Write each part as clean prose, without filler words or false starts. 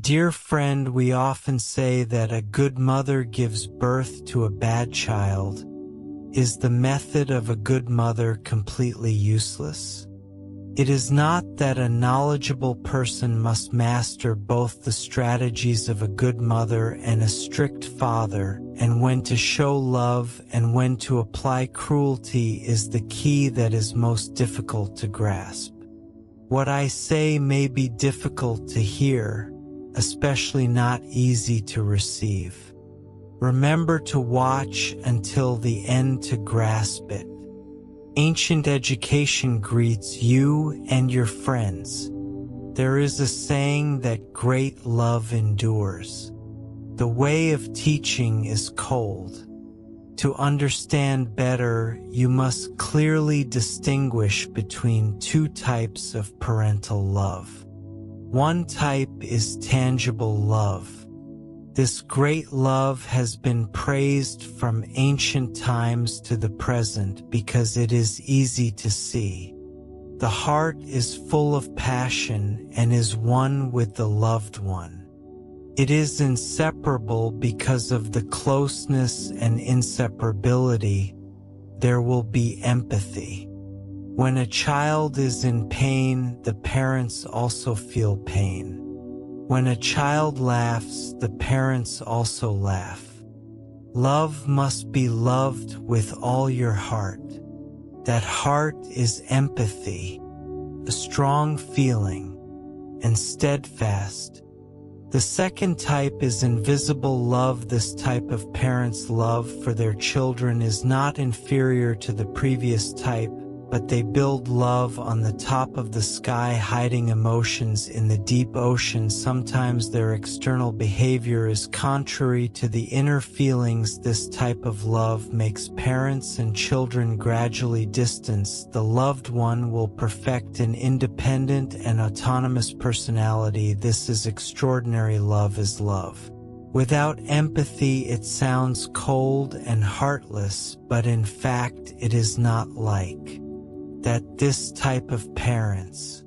Dear friend, we often say that a good mother gives birth to a bad child. Is the method of a good mother completely useless? It is not that a knowledgeable person must master both the strategies of a good mother and a strict father, and when to show love and when to apply cruelty is the key that is most difficult to grasp. What I say may be difficult to hear, especially not easy to receive. Remember to watch until the end to grasp it. Ancient education greets you and your friends. There is a saying that great love endures. The way of teaching is cold. To understand better, you must clearly distinguish between two types of parental love. One type is tangible love. This great love has been praised from ancient times to the present because it is easy to see. The heart is full of passion and is one with the loved one. It is inseparable because of the closeness and inseparability. There will be empathy. When a child is in pain, the parents also feel pain. When a child laughs, the parents also laugh. Love must be loved with all your heart. That heart is empathy, a strong feeling, and steadfast. The second type is invisible love. This type of parents' love for their children is not inferior to the previous type, but they build love on the top of the sky, hiding emotions in the deep ocean. Sometimes their external behavior is contrary to the inner feelings. This type of love makes parents and children gradually distance. The loved one will perfect an independent and autonomous personality. This is extraordinary love is love. Without empathy, it sounds cold and heartless, but in fact, it is not like that. This type of parents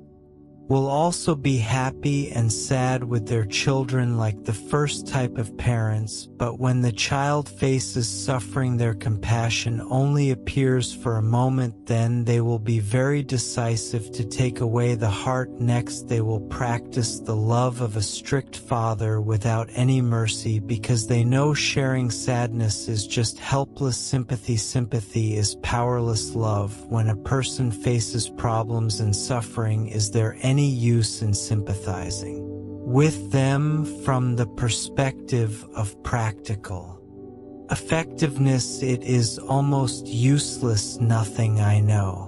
will also be happy and sad with their children like the first type of parents, but when the child faces suffering, their compassion only appears for a moment. Then they will be very decisive to take away the heart. Next, they will practice the love of a strict father without any mercy because they know sharing sadness is just helpless sympathy. Sympathy is powerless love. When a person faces problems and suffering, is there any use in sympathizing with them from the perspective of practical effectiveness? It is almost useless. Nothing I know.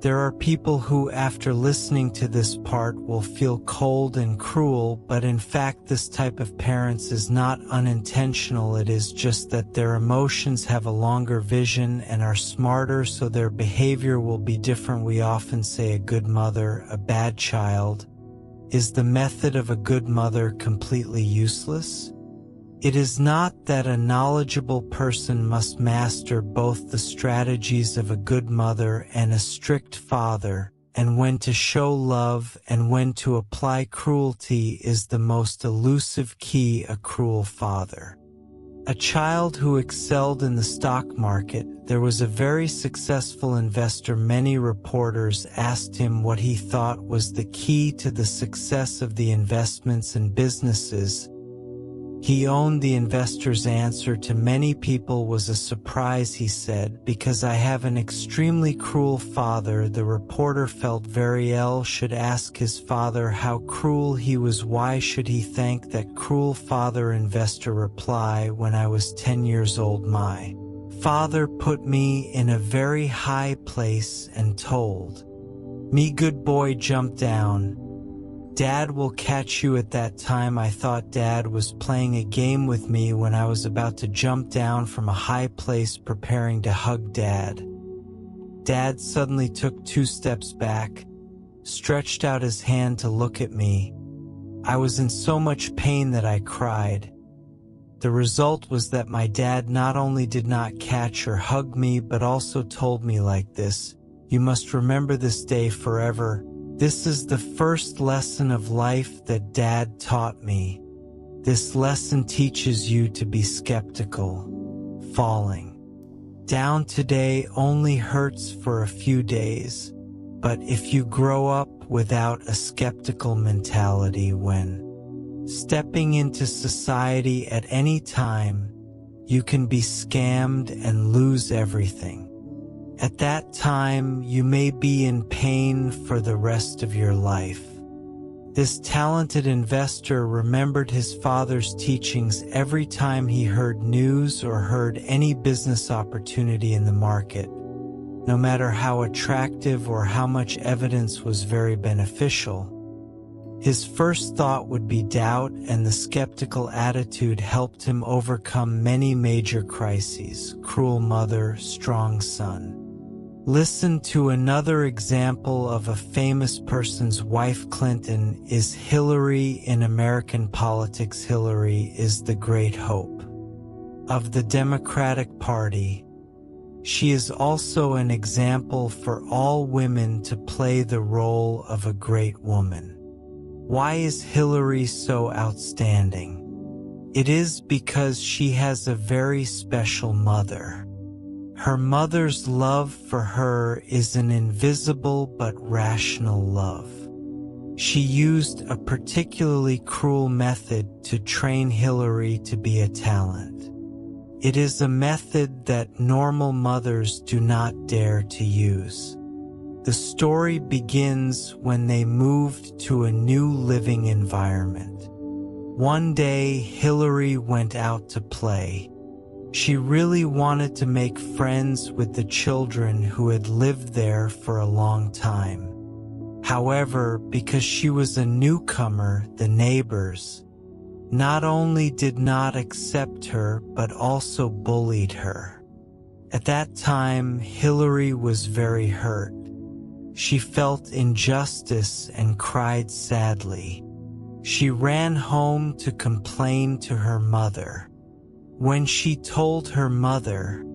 There are people who, after listening to this part, will feel cold and cruel, but in fact this type of parents is not unintentional. It is just that their emotions have a longer vision and are smarter, so their behavior will be different. We often say a good mother, a bad child. Is the method of a good mother completely useless? It is not that a knowledgeable person must master both the strategies of a good mother and a strict father, and when to show love and when to apply cruelty is the most elusive key. A cruel father. A child who excelled in the stock market. There was a very successful investor. Many reporters asked him what he thought was the key to the success of the investments and businesses. He owned the investor's answer to many people was a surprise. He said, "Because I have an extremely cruel father." The reporter felt very ill. Should ask his father how cruel he was. Why should he thank that cruel father? Investor reply, "When I was 10 years old, my father put me in a very high place and told me, 'Good boy, jump down. Dad will catch you.' At that time I thought Dad was playing a game with me when I was about to jump down from a high place, preparing to hug Dad. Dad suddenly took 2 steps back, stretched out his hand to look at me. I was in so much pain that I cried. The result was that my dad not only did not catch or hug me, but also told me like this, 'You must remember this day forever. This is the first lesson of life that Dad taught me. This lesson teaches you to be skeptical. Falling down today only hurts for a few days, but if you grow up without a skeptical mentality when stepping into society at any time, you can be scammed and lose everything. At that time, you may be in pain for the rest of your life. This talented investor remembered his father's teachings every time he heard news or heard any business opportunity in the market. No matter how attractive or how much evidence was very beneficial, his first thought would be doubt, and the skeptical attitude helped him overcome many major crises: cruel mother, strong son. Listen to another example of a famous person's wife. Clinton is Hillary in American politics. Hillary is the great hope of the Democratic Party. She is also an example for all women to play the role of a great woman. Why is Hillary so outstanding? It is because she has a very special mother. Her mother's love for her is an invisible but rational love. She used a particularly cruel method to train Hillary to be a talent. It is a method that normal mothers do not dare to use. The story begins when they moved to a new living environment. One day, Hillary went out to play. She really wanted to make friends with the children who had lived there for a long time. However, because she was a newcomer, the neighbors not only did not accept her, but also bullied her. At that time, Hillary was very hurt. She felt injustice and cried sadly. She ran home to complain to her mother. When she told her mother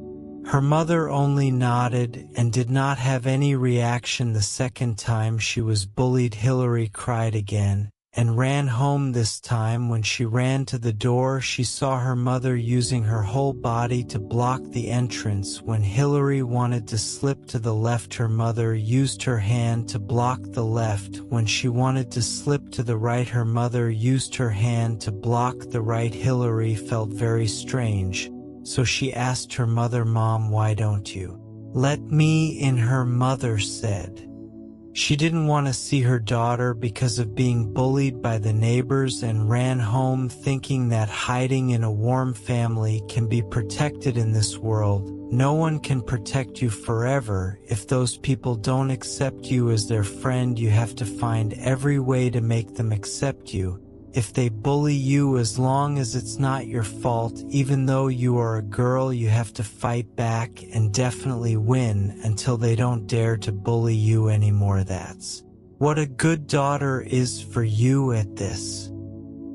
only nodded and did not have any reaction. The second time she was bullied, Hillary cried again and ran home. This time, when she ran to the door, she saw her mother using her whole body to block the entrance. When Hillary wanted to slip to the left, her mother used her hand to block the left. When she wanted to slip to the right, her mother used her hand to block the right. Hillary felt very strange, so she asked her mother, "Mom, why don't you let me in?" Her mother said she didn't want to see her daughter because of being bullied by the neighbors, and ran home thinking that hiding in a warm family can be protected in this world. No one can protect you forever. If those people don't accept you as their friend, you have to find every way to make them accept you. If they bully you, as long as it's not your fault, even though you are a girl, you have to fight back and definitely win until they don't dare to bully you anymore. That's what a good daughter is for you. At this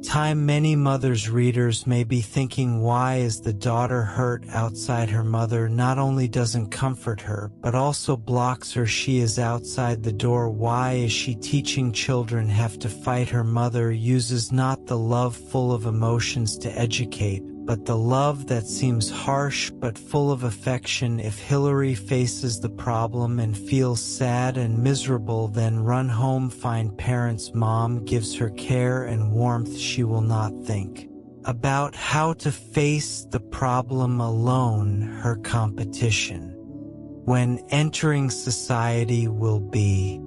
time, many mothers' readers may be thinking, why is the daughter hurt outside? Her mother not only doesn't comfort her, but also blocks her. She is outside the door. Why is she teaching children have to fight? Her mother uses not the love full of emotions to educate, but the love that seems harsh but full of affection. If Hillary faces the problem and feels sad and miserable, then run home, find parents. Mom gives her care and warmth. She will not think about how to face the problem alone. Her competition when entering society will be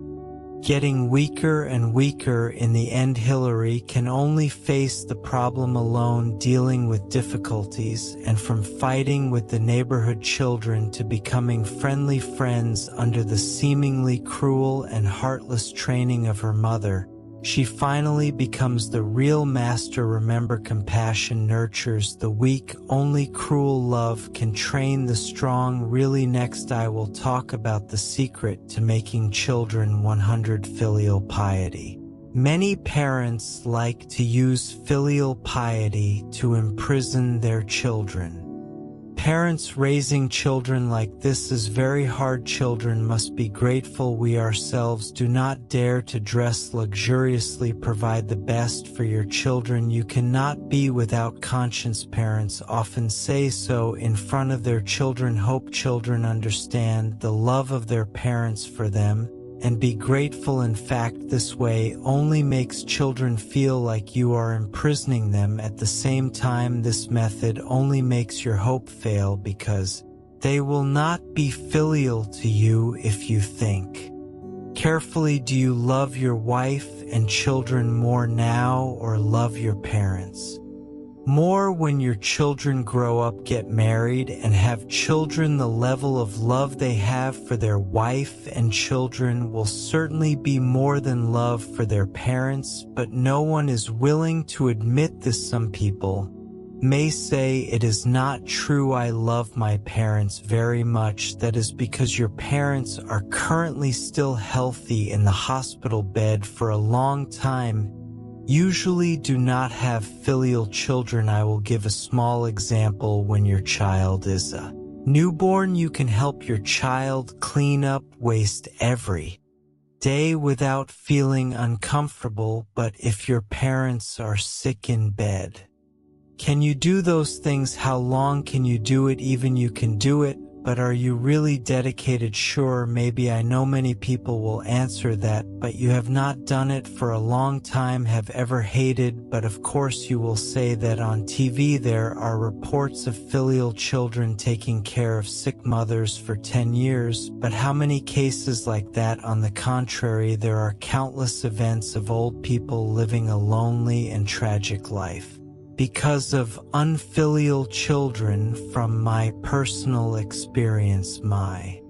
getting weaker and weaker. In the end, Hillary can only face the problem alone, dealing with difficulties, and from fighting with the neighborhood children to becoming friendly friends under the seemingly cruel and heartless training of her mother, she finally becomes the real master. Remember, compassion nurtures the weak, only cruel love can train the strong. Really, next I will talk about the secret to making children 100. Filial piety. Many parents like to use filial piety to imprison their children. Parents raising children like this is very hard. Children must be grateful. We ourselves do not dare to dress luxuriously. Provide the best for your children. You cannot be without conscience. Parents often say so in front of their children. Hope children understand the love of their parents for them and be grateful. In fact, this way only makes children feel like you are imprisoning them. At the same time, this method only makes your hope fail because they will not be filial to you if you think carefully. Do you love your wife and children more now or love your parents more when your children grow up, get married, and have children? The level of love they have for their wife and children will certainly be more than love for their parents, but no one is willing to admit this. Some people may say it is not true. I love my parents very much. That is because your parents are currently still healthy in the hospital bed for a long time. Usually do not have filial children. I will give a small example. When your child is a newborn, you can help your child clean up waste every day without feeling uncomfortable. But if your parents are sick in bed, can you do those things? How long can you do it? Even you can do it, but are you really dedicated? Sure, maybe. I know many people will answer that, but you have not done it for a long time. Have ever hated? But of course you will say that on TV there are reports of filial children taking care of sick mothers for 10 years. But how many cases like that? On the contrary, there are countless events of old people living a lonely and tragic life because of unfilial children. From my personal experience, my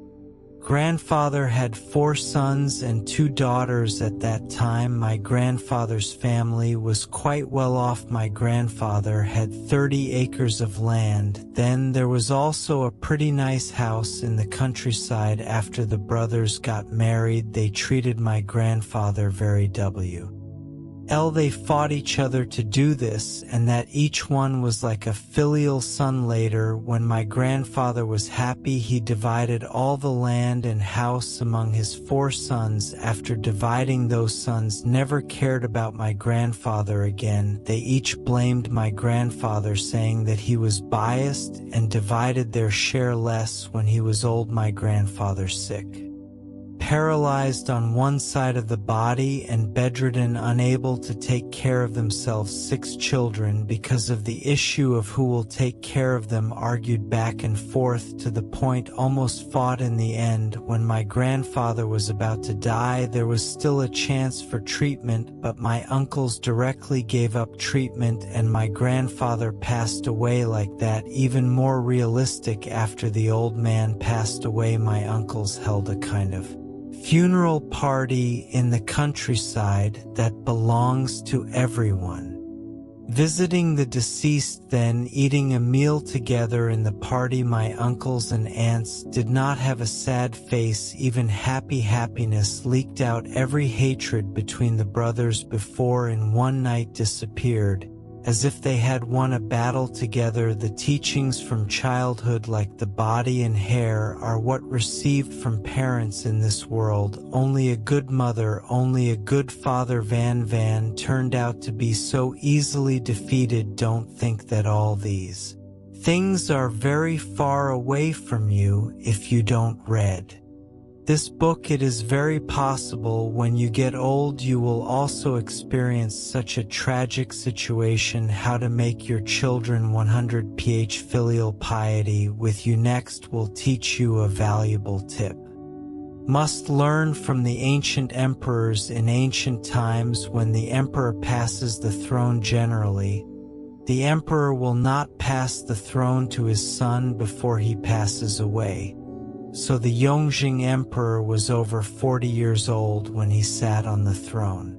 grandfather had 4 sons and 2 daughters at that time. My grandfather's family was quite well off. My grandfather had 30 acres of land. Then there was also a pretty nice house in the countryside. After the brothers got married, they treated my grandfather very well. They fought each other to do this, and that each one was like a filial son. Later, when my grandfather was happy, he divided all the land and house among his 4 sons. After dividing, those sons never cared about my grandfather again. They each blamed my grandfather, saying that he was biased, and divided their share less. When he was old, my grandfather sick, paralyzed on one side of the body, and bedridden, unable to take care of themselves. 6 children, because of the issue of who will take care of them, argued back and forth to the point almost fought. In the end, when my grandfather was about to die, there was still a chance for treatment, but my uncles directly gave up treatment and my grandfather passed away like that. Even more realistic, after the old man passed away, my uncles held a kind of funeral party in the countryside that belongs to everyone, visiting the deceased, then eating a meal together in the party. My uncles and aunts did not have a sad face, even happiness leaked out. Every hatred between the brothers before in one night disappeared, as if they had won a battle together. The teachings from childhood, like the body and hair, are what received from parents in this world. Only a good mother, only a good father. Van turned out to be so easily defeated. Don't think that all these things are very far away from you if you don't read this book. It is very possible when you get old you will also experience such a tragic situation. How to make your children 100% filial piety with you. Next will teach you a valuable tip. Must learn from the ancient emperors. In ancient times, when the emperor passes the throne, generally the emperor will not pass the throne to his son before he passes away. So the Yongjing emperor was over 40 years old when he sat on the throne.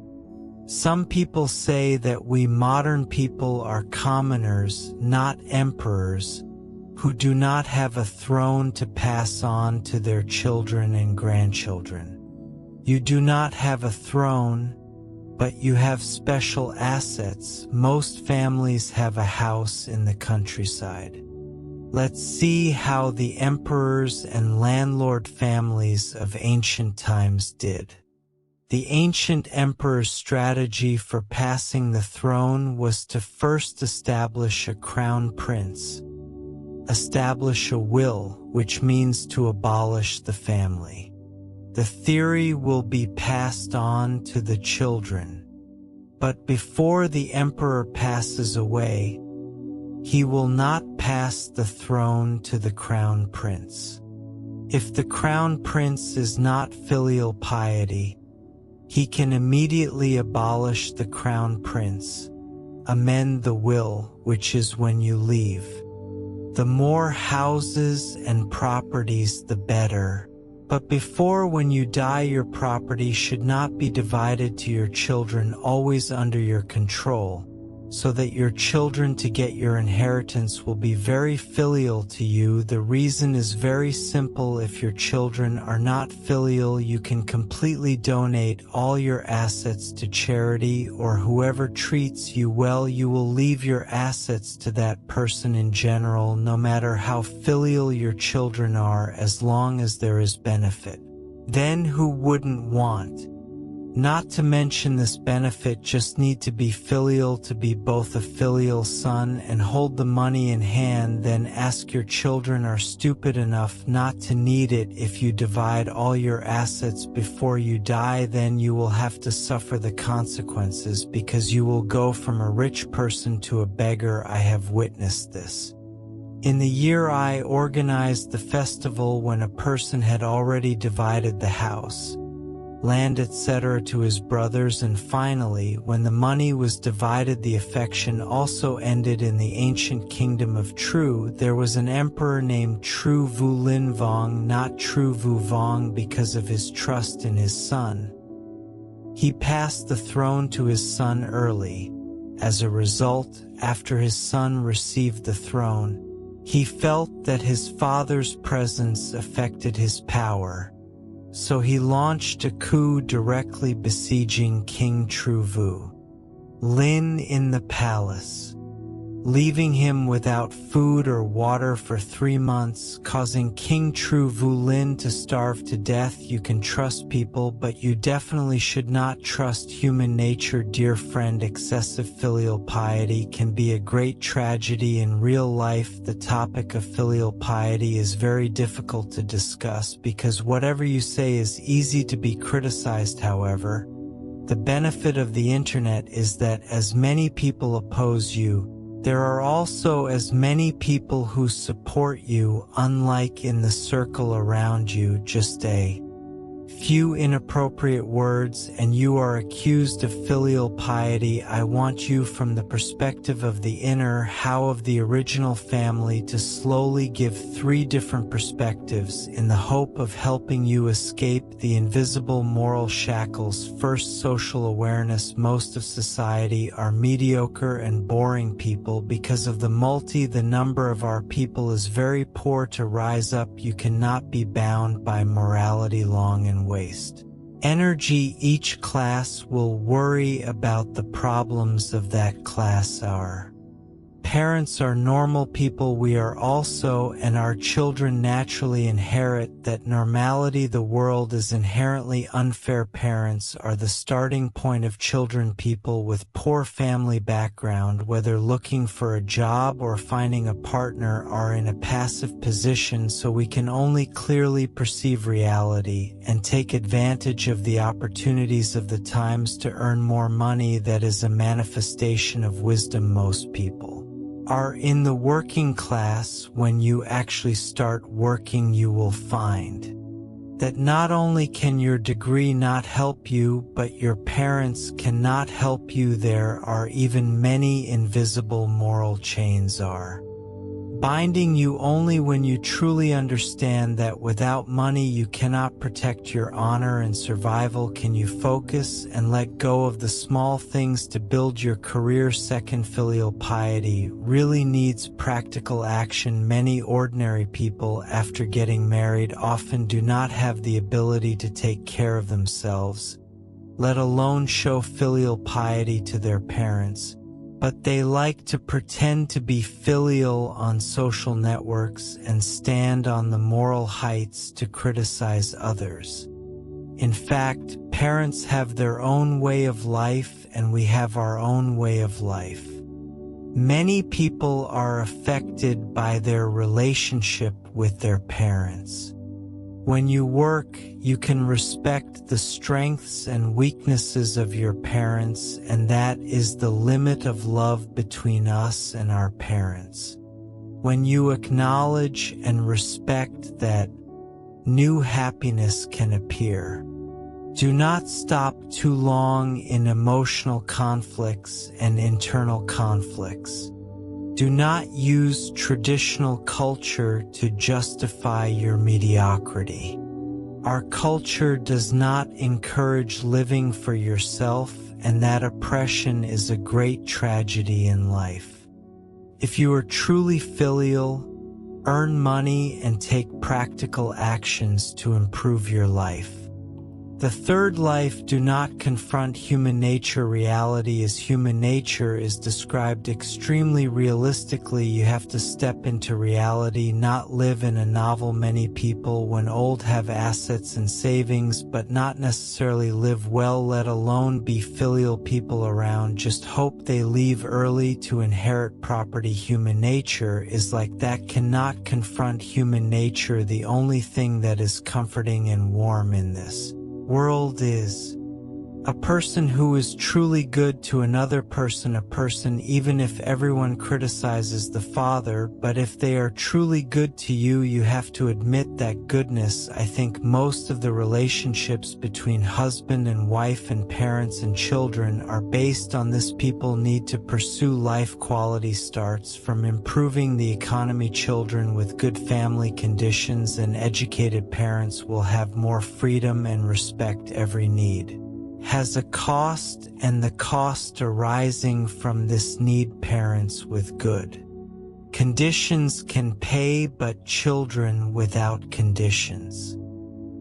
Some people say that we modern people are commoners, not emperors, who do not have a throne to pass on to their children and grandchildren. You do not have a throne, but you have special assets. Most families have a house in the countryside. Let's see how the emperors and landlord families of ancient times did. The ancient emperor's strategy for passing the throne was to first establish a crown prince, establish a will, which means to abolish the family. The theory will be passed on to the children, but before the emperor passes away, he will not pass the throne to the crown prince. If the crown prince is not filial piety, he can immediately abolish the crown prince, amend the will, which is when you leave. The more houses and properties, the better. But before, when you die, your property should not be divided to your children, always under your control, so that your children to get your inheritance will be very filial to you. The reason is very simple. If your children are not filial, you can completely donate all your assets to charity, or whoever treats you well, you will leave your assets to that person in general, no matter how filial your children are, as long as there is benefit. Then who wouldn't want? Not to mention, this benefit just need to be filial to be both a filial son and hold the money in hand. Then ask your children are stupid enough not to need it. If you divide all your assets before you die, then you will have to suffer the consequences, because you will go from a rich person to a beggar. I have witnessed this. In the year I organized the festival, when a person had already divided the house, land, etc. to his brothers, and finally, when the money was divided, the affection also ended. In the ancient kingdom of Tru, there was an emperor named Tru Vu Lin Vong, not Tru Vu Vong, because of his trust in his son. He passed the throne to his son early. As a result, after his son received the throne, he felt that his father's presence affected his power. So he launched a coup, directly besieging King Tru Vu Lin in the palace, leaving him without food or water for 3 months, causing King Tru Vu Lin to starve to death. You can trust people, but you definitely should not trust human nature. Dear friend, excessive filial piety can be a great tragedy in real life. The topic of filial piety is very difficult to discuss, because whatever you say is easy to be criticized. However, the benefit of the internet is that as many people oppose you, there are also as many people who support you. Unlike in the circle around you, just a few inappropriate words and you are accused of filial piety. I want you, from the perspective of the inner how of the original family, to slowly give 3 different perspectives in the hope of helping you escape the invisible moral shackles. First, social awareness. Most of society are mediocre and boring people. Because of the number of our people is very poor. To rise up, you cannot be bound by morality long and waste energy. Each class will worry about the problems of that class. Our parents are normal people. We are also, and our children naturally inherit that normality. The world is inherently unfair. Parents are the starting point of children. People with poor family background, whether looking for a job or finding a partner, are in a passive position, so we can only clearly perceive reality and take advantage of the opportunities of the times to earn more money. That is a manifestation of wisdom. Most people are in the working class. When you actually start working, you will find that not only can your degree not help you, but your parents cannot help you. There are even many invisible moral chains are binding you. Only when you truly understand that without money you cannot protect your honor and survival can you focus and let go of the small things to build your career. Second, filial piety really needs practical action. Many ordinary people after getting married often do not have the ability to take care of themselves, let alone show filial piety to their parents. but they like to pretend to be filial on social networks and stand on the moral heights to criticize others. In fact, parents have their own way of life and we have our own way of life. Many people are affected by their relationship with their parents. When you work, you can respect the strengths and weaknesses of your parents, and that is the limit of love between us and our parents. When you acknowledge and respect that, new happiness can appear. Do not stop too long in emotional conflicts and internal conflicts. Do not use traditional culture to justify your mediocrity. Our culture does not encourage living for yourself, and that oppression is a great tragedy in life. If you are truly filial, earn money and take practical actions to improve your life. The third life, do not confront human nature. Reality is human nature is described extremely realistically. You have to step into reality, not live in a novel. Many people, when old, have assets and savings, but not necessarily live well, let alone be filial. People around just hope they leave early to inherit property. Human nature is like that. Cannot confront human nature. The only thing that is comforting and warm in this world is a person who is truly good to another person, a person even if everyone criticizes the father, but if they are truly good to you, you have to admit that goodness. I think most of the relationships between husband and wife and parents and children are based on this. People need to pursue life. Quality starts from improving the economy. Children with good family conditions and educated parents will have more freedom and respect. Every need has a cost, and the cost arising from this need. Parents with good conditions can pay, but children without conditions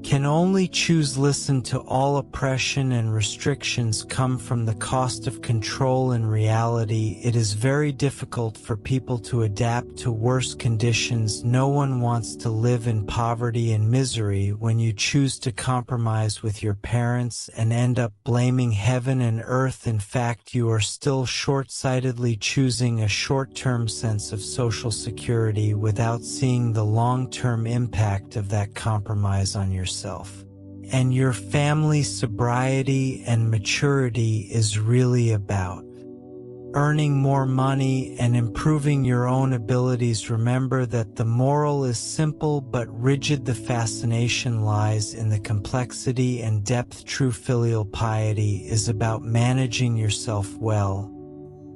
can only choose. Listen to all oppression and restrictions come from the cost of control. In reality, it is very difficult for people to adapt to worse conditions. No one wants to live in poverty and misery. When you choose to compromise with your parents and end up blaming heaven and earth, in fact, you are still short-sightedly choosing a short-term sense of social security without seeing the long-term impact of that compromise on yourself and your family. Sobriety and maturity is really about earning more money and improving your own abilities. Remember that the moral is simple but rigid. The fascination lies in the complexity and depth. True filial piety is about managing yourself well,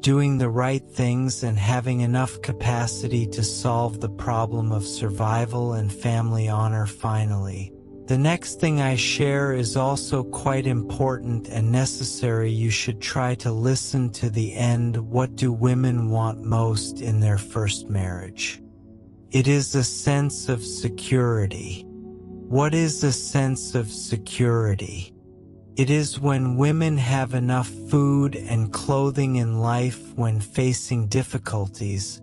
doing the right things, and having enough capacity to solve the problem of survival and family honor. Finally, the next thing I share is also quite important and necessary. You should try to listen to the end. What do women want most in their first marriage? It is a sense of security. What is a sense of security? It is when women have enough food and clothing in life when facing difficulties.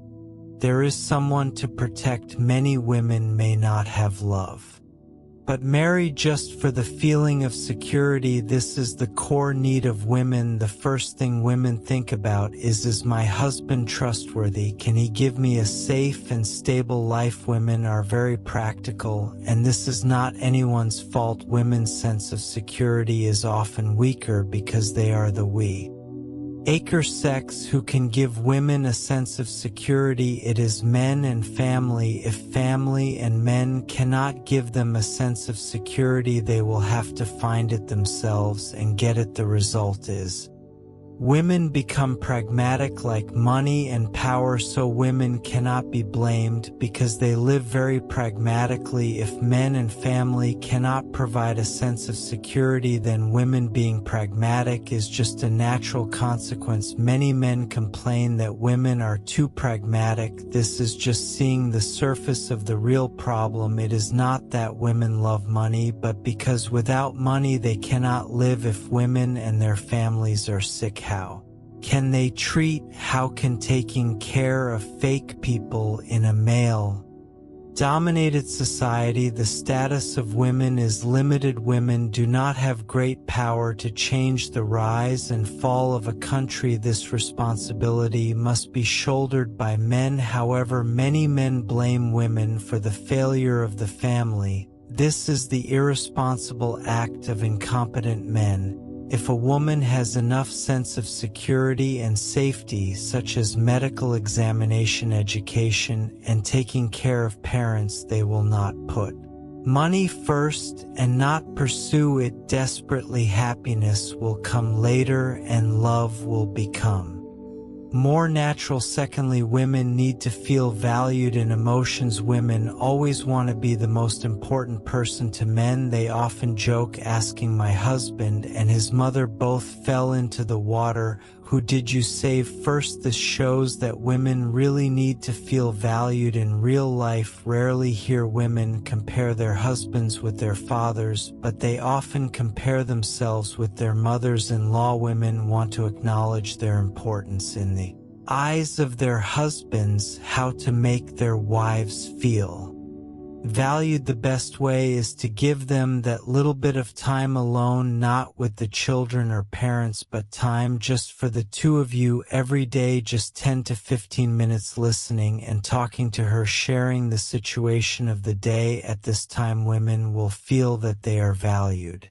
There is someone to protect. Many women may not have love, but marry just for the feeling of security. This is the core need of women. The first thing women think about is my husband trustworthy? Can he give me a safe and stable life? Women are very practical, and this is not anyone's fault. Women's sense of security is often weaker because they are the weaker sex who can give women a sense of security. It is men and family. If family and men cannot give them a sense of security, they will have to find it themselves and get it. The result is women become pragmatic, like money and power. So women cannot be blamed because they live very pragmatically. If men and family cannot provide a sense of security, then women being pragmatic is just a natural consequence. Many men complain that women are too pragmatic. This is just seeing the surface of the real problem. It is not that women love money, but because without money they cannot live. If women and their families are sick, how can they treat? How can taking care of fake people in a male dominated society? The status of women is limited. Women do not have great power to change the rise and fall of a country. This responsibility must be shouldered by men. However, many men blame women for the failure of the family. This is the irresponsible act of incompetent men. If a woman has enough sense of security and safety, such as medical examination, education, and taking care of parents, they will not put money first and not pursue it desperately. Happiness will come later and love will become more natural. Secondly, women need to feel valued in emotions. Women always want to be the most important person to men. They often joke, asking, my husband and his mother both fell into the water. Who did you save first? This shows that women really need to feel valued in real life. Rarely hear women compare their husbands with their fathers, but they often compare themselves with their mothers-in-law. Women want to acknowledge their importance in the eyes of their husbands. How to make their wives feel valued? The best way is to give them that little bit of time alone, not with the children or parents, but time just for the two of you every day, just 10 to 15 minutes listening and talking to her, sharing the situation of the day. At this time, women will feel that they are valued.